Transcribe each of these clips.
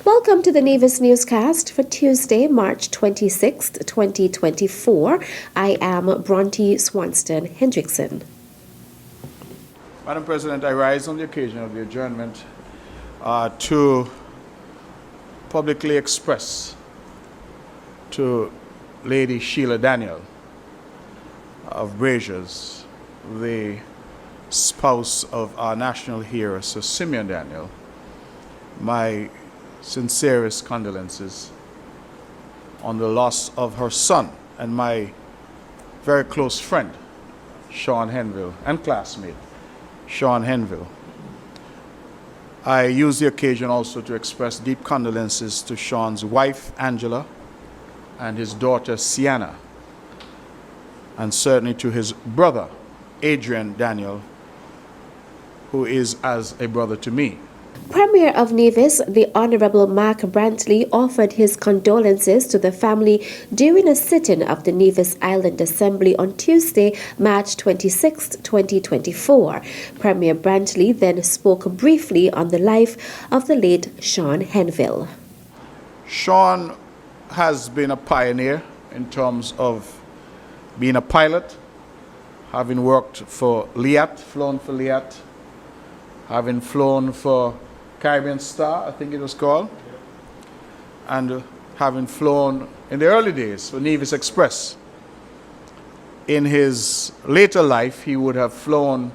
Welcome to the Nevis Newscast for Tuesday, March 26th, 2024. I am Bronte Swanston Hendrickson. Madam President, I rise on the occasion of the adjournment to publicly express to Lady Sheila Daniel of Braziers, the spouse of our national hero, Sir Simeon Daniel, my sincerest condolences on the loss of her son and my very close friend, Sean Henville, and classmate, Sean Henville. I use the occasion also to express deep condolences to Sean's wife, Angela, and his daughter, Sienna, and certainly to his brother, Adrian Daniel, who is as a brother to me. Premier of Nevis, the Honorable Mark Brantley, offered his condolences to the family during a sitting of the Nevis Island Assembly on Tuesday, March 26, 2024. Premier Brantley then spoke briefly on the life of the late Sean Henville. Sean has been a pioneer in terms of being a pilot, having worked for Liat, flown for Liat, having flown for Caribbean Star, I think it was called, and having flown in the early days for Nevis Express. In his later life, he would have flown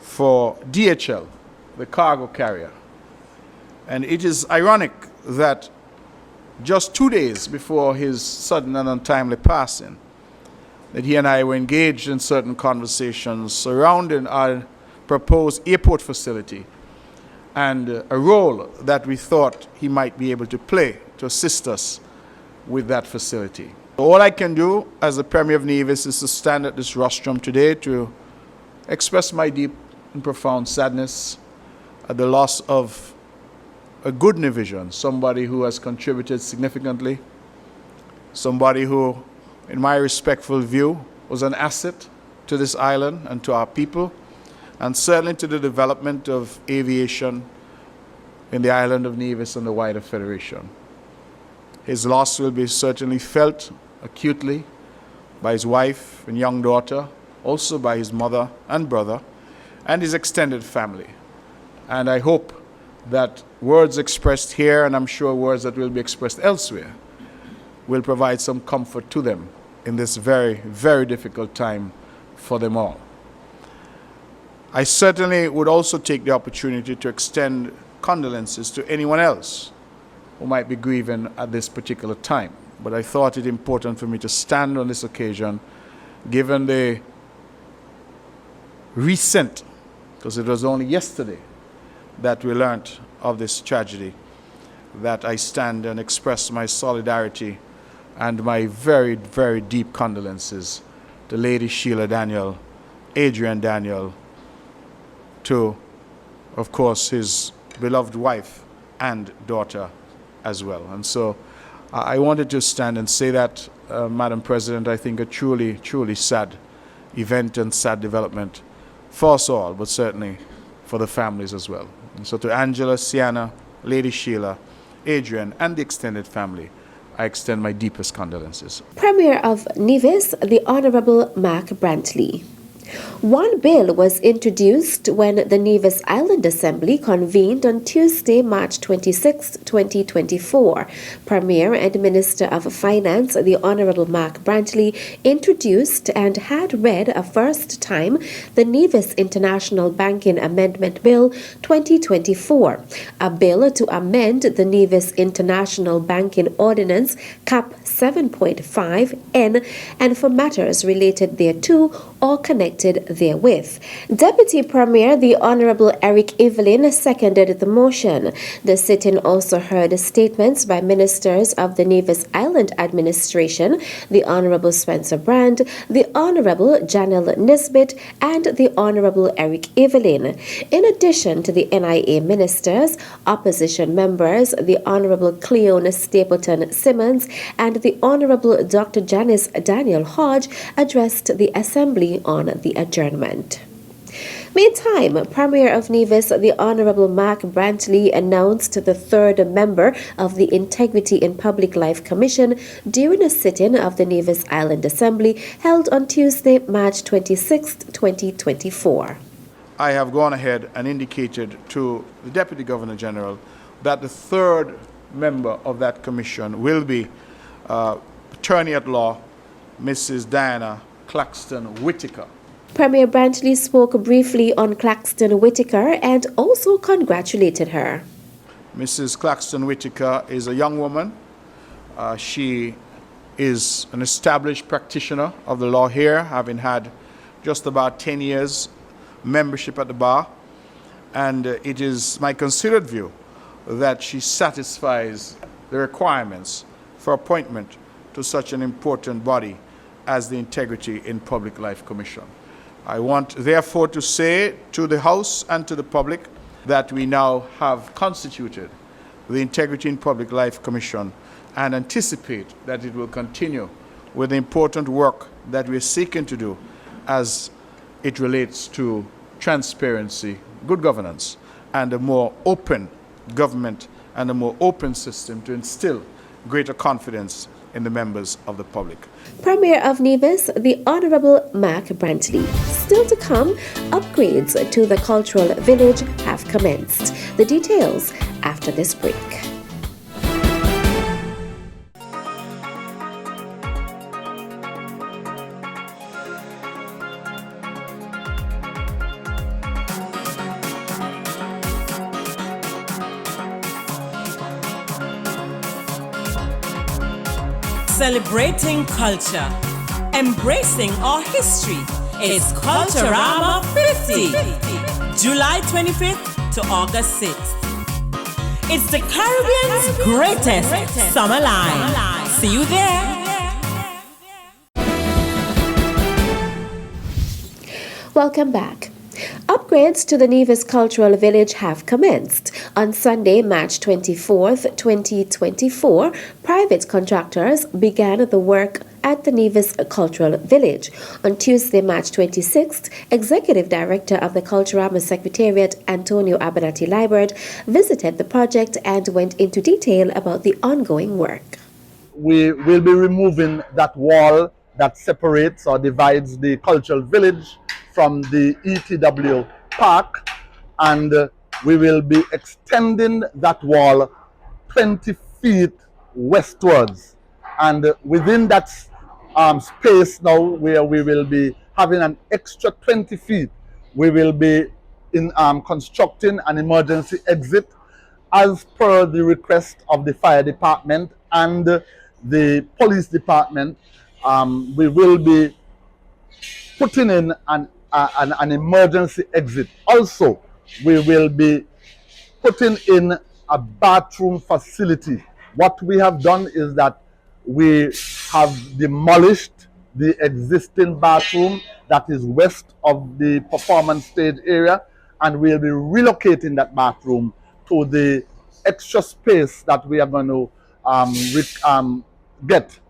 for DHL, the cargo carrier. And it is ironic that just 2 days before his sudden and untimely passing, that he and I were engaged in certain conversations surrounding our proposed airport facility and a role that we thought he might be able to play to assist us with that facility. All I can do as the Premier of Nevis is to stand at this rostrum today to express my deep and profound sadness at the loss of a good Nevisian, somebody who has contributed significantly, somebody who, in my respectful view, was an asset to this island and to our people, and certainly to the development of aviation in the island of Nevis and the wider Federation. His loss will be certainly felt acutely by his wife and young daughter, also by his mother and brother, and his extended family. And I hope that words expressed here, and I'm sure words that will be expressed elsewhere, will provide some comfort to them in this very, very difficult time for them all. I certainly would also take the opportunity to extend condolences to anyone else who might be grieving at this particular time. But I thought it important for me to stand on this occasion, given the recent, because it was only yesterday that we learned of this tragedy, that I stand and express my solidarity and my very, very deep condolences to Lady Sheila Daniel, Adrian Daniel, to, of course, his beloved wife and daughter as well. And so I wanted to stand and say that, Madam President, I think a truly, truly sad event and sad development for us all, but certainly for the families as well. And so to Angela, Sienna, Lady Sheila, Adrian, and the extended family, I extend my deepest condolences. Premier of Nevis, the Honorable Mark Brantley. One bill was introduced when the Nevis Island Assembly convened on Tuesday, March 26, 2024. Premier and Minister of Finance, the Honorable Mark Brantley, introduced and had read a first time the Nevis International Banking Amendment Bill 2024, a bill to amend the Nevis International Banking Ordinance Cap 7.5N and for matters related thereto or connected therewith. Deputy Premier, the Honorable Eric Evelyn, seconded the motion. The sitting also heard statements by ministers of the Nevis Island Administration, the Honorable Spencer Brand, the Honorable Janelle Nisbet, and the Honorable Eric Evelyn. In addition to the NIA ministers, opposition members, the Honorable Cleone Stapleton Simmons, and the Honorable Dr. Janice Daniel Hodge addressed the Assembly on the adjournment. Meantime, Premier of Nevis, the Honorable Mark Brantley, announced the third member of the Integrity in Public Life Commission during a sitting of the Nevis Island Assembly held on Tuesday, March 26, 2024. I have gone ahead and indicated to the Deputy Governor General that the third member of that commission will be Attorney at Law, Mrs. Diana Claxton Whitaker. Premier Brantley spoke briefly on Claxton Whitaker and also congratulated her. Mrs. Claxton Whitaker is a young woman. She is an established practitioner of the law here, having had just about 10 years membership at the bar. And it is my considered view that she satisfies the requirements for appointment to such an important body as the Integrity in Public Life Commission. I want therefore to say to the House and to the public that we now have constituted the Integrity in Public Life Commission and anticipate that it will continue with the important work that we're seeking to do as it relates to transparency, good governance, and a more open government and a more open system to instill greater confidence in the members of the public. Premier of Nevis, the Honorable Mark Brantley. Still to come, upgrades to the Cultural Village have commenced. The details after this break. Celebrating culture, embracing our history. It's Culturama 50, July 25th to August 6th. It's the Caribbean's greatest summer line. See you there. Welcome back. Upgrades to the Nevis Cultural Village have commenced. On Sunday, March 24th, 2024, private contractors began the work at the Nevis Cultural Village. On Tuesday, March 26th, Executive Director of the Culturama Secretariat, Antonio Abernathy Liburd, visited the project and went into detail about the ongoing work. We will be removing that wall that separates or divides the Cultural Village from the ETW Park, and we will be extending that wall 20 feet westwards. And within that space now, where we will be having an extra 20 feet, we will be constructing an emergency exit as per the request of the fire department and the police department. We will be putting in an emergency exit. Also, we will be putting in a bathroom facility. What we have done is that we have demolished the existing bathroom that is west of the performance stage area, and we'll be relocating that bathroom to the extra space that we are going to get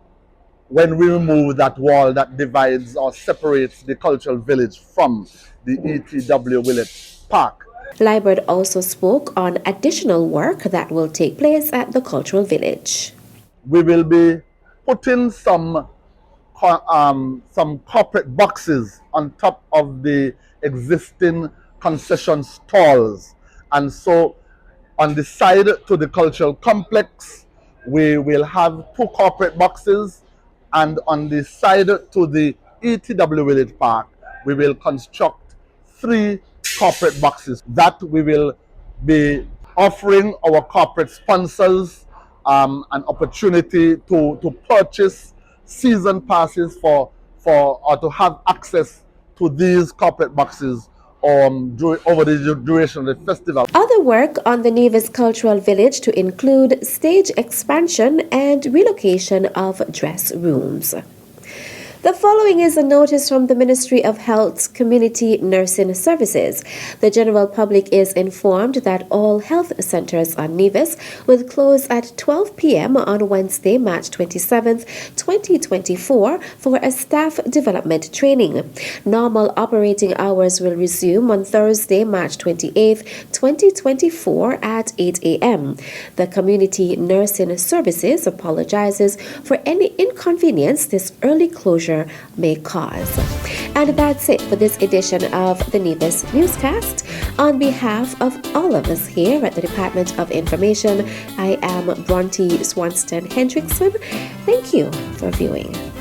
when we remove that wall that divides or separates the Cultural Village from the ETW Willett Park. Liburd also spoke on additional work that will take place at the Cultural Village. We will be putting some corporate boxes on top of the existing concession stalls. And so on the side to the cultural complex, we will have 2 corporate boxes, and on the side to the ETW Village Park, we will construct 3 corporate boxes that we will be offering our corporate sponsors an opportunity to purchase season passes or to have access to these corporate boxes over the duration of the festival. Other work on the Nevis Cultural Village to include stage expansion and relocation of dress rooms. The following is a notice from the Ministry of Health's Community Nursing Services. The general public is informed that all health centers on Nevis will close at 12 p.m. on Wednesday, March 27th, 2024 for a staff development training. Normal operating hours will resume on Thursday, March 28th, 2024 at 8 a.m. The Community Nursing Services apologizes for any inconvenience this early closure may cause. And that's it for this edition of the Nevis Newscast. On behalf of all of us here at the Department of Information, I am Bronte Swanston Hendrickson. Thank you for viewing.